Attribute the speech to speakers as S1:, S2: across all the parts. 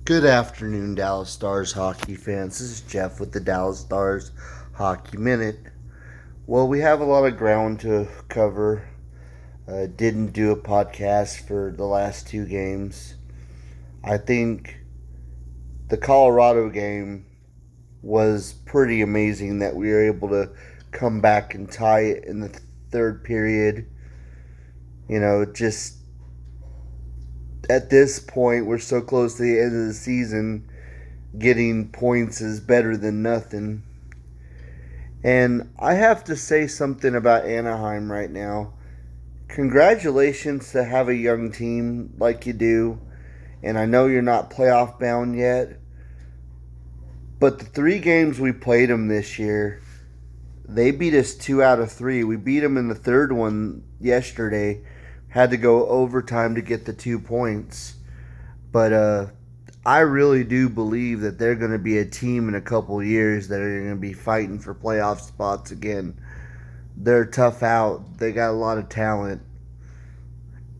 S1: Good afternoon, Dallas Stars hockey fans. This is Jeff with the Dallas Stars Hockey Minute. Well, we have a lot of ground to cover. Didn't do a podcast for the last two games. I think the Colorado game was pretty amazing that we were able to come back and tie it in the third period. Just at this point, we're so close to the end of the season. Getting points is better than nothing. And I have to say something about Anaheim right now. Congratulations to have a young team like you do. And I know you're not playoff bound yet. But the three games we played them this year, they beat us 2 out of 3. We beat them in the third one yesterday. Had to go overtime to get the 2 points. But I really do believe that they're going to be a team in a couple of years that are going to be fighting for playoff spots again. They're tough out. They got a lot of talent.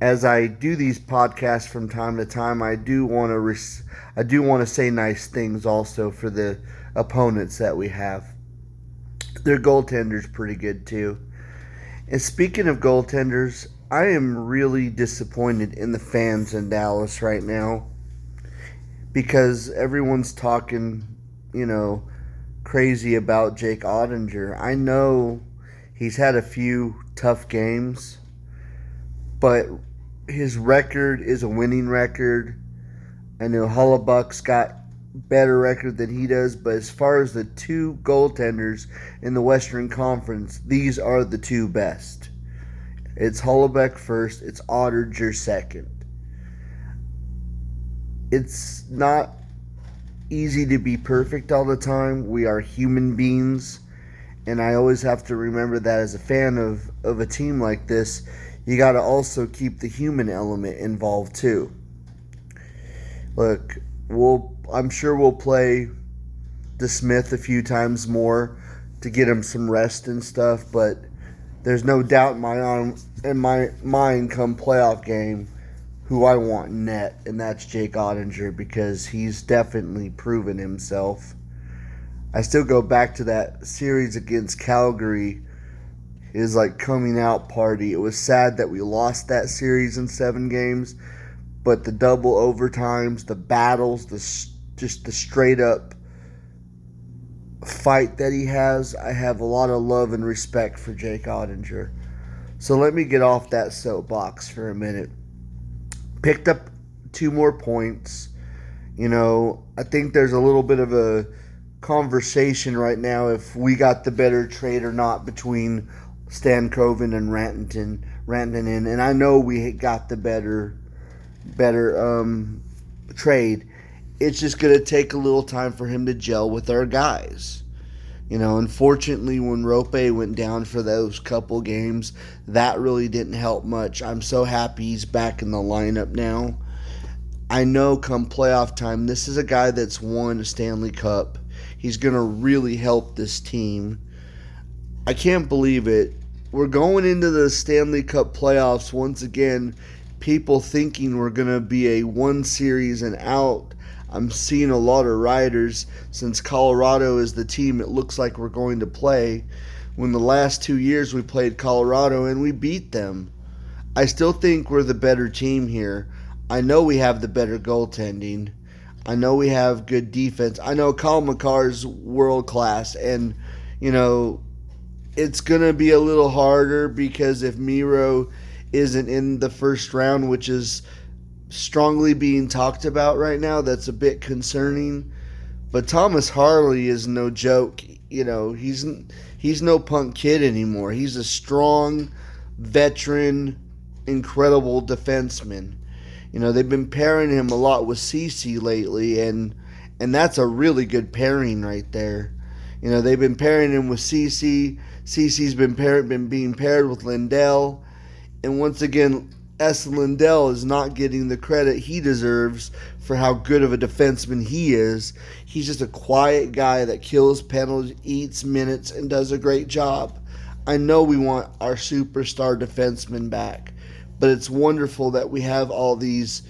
S1: As I do these podcasts from time to time, I do want to say nice things also for the opponents that we have. Their goaltender's pretty good too. And speaking of goaltenders, I am really disappointed in the fans in Dallas right now because everyone's talking, crazy about Jake Ottinger. I know he's had a few tough games, but his record is a winning record. I know Hullebuck's got better record than he does, but as far as the two goaltenders in the Western Conference, these are the two best. It's Hullebuck first, it's Ottinger second. It's not easy to be perfect all the time. We are human beings, and I always have to remember that as a fan of a team like this, you got to also keep the human element involved too. Look, I'm sure we'll play DeSmith a few times more to get him some rest and stuff, but there's no doubt in my mind come playoff game who I want in net, and that's Jake Ottinger because he's definitely proven himself. I still go back to that series against Calgary, his coming out party. It was sad that we lost that series in 7 games, but the double overtimes, the battles, just the straight up fight that he has, I have a lot of love and respect for Jake Ottinger. So let me get off that soapbox for a minute. Picked up 2 more points. I think there's a little bit of a conversation right now if we got the better trade or not between Stankoven and Rantanen, and I know we got the better trade. It's just going to take a little time for him to gel with our guys. Unfortunately, when Rope went down for those couple games, that really didn't help much. I'm so happy he's back in the lineup now. I know come playoff time, this is a guy that's won a Stanley Cup. He's going to really help this team. I can't believe it. We're going into the Stanley Cup playoffs once again, people thinking we're going to be a one series and out. I'm seeing a lot of riders since Colorado is the team it looks like we're going to play. When the last 2 years we played Colorado and we beat them. I still think we're the better team here. I know we have the better goaltending. I know we have good defense. I know Kyle McCarr's world class, and it's going to be a little harder because if Miro isn't in the first round, which is strongly being talked about right now, that's a bit concerning. But Thomas Harley is no joke. He's no punk kid anymore. He's a strong, veteran, incredible defenseman. They've been pairing him a lot with Ceci lately, and that's a really good pairing right there. They've been pairing him with Ceci. Ceci's been being paired with Lindell, and once again, Lindell is not getting the credit he deserves for how good of a defenseman he is. He's just a quiet guy that kills penalties, eats minutes, and does a great job. I know we want our superstar defenseman back, but it's wonderful that we have all these,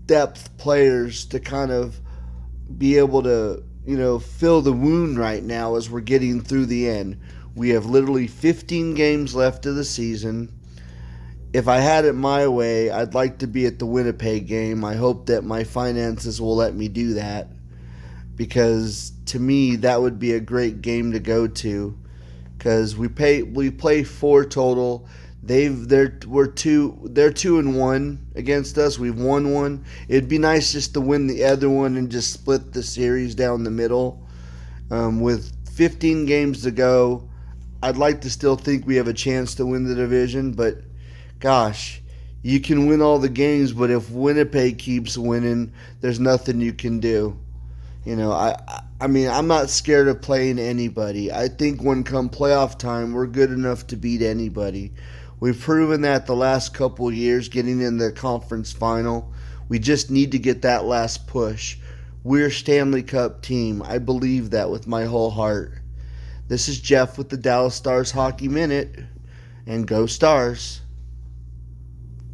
S1: depth players to kind of be able to, fill the wound right now as we're getting through the end. We have literally 15 games left of the season. If I had it my way, I'd like to be at the Winnipeg game. I hope that my finances will let me do that, because to me that would be a great game to go to, because we play four total. They're 2-1 against us. We've won one. It'd be nice just to win the other one and just split the series down the middle. With 15 games to go, I'd like to still think we have a chance to win the division, but gosh, you can win all the games, but if Winnipeg keeps winning, there's nothing you can do. I mean, I'm not scared of playing anybody. I think when come playoff time, we're good enough to beat anybody. We've proven that the last couple of years, getting in the conference final. We just need to get that last push. We're a Stanley Cup team. I believe that with my whole heart. This is Jeff with the Dallas Stars Hockey Minute, and go Stars.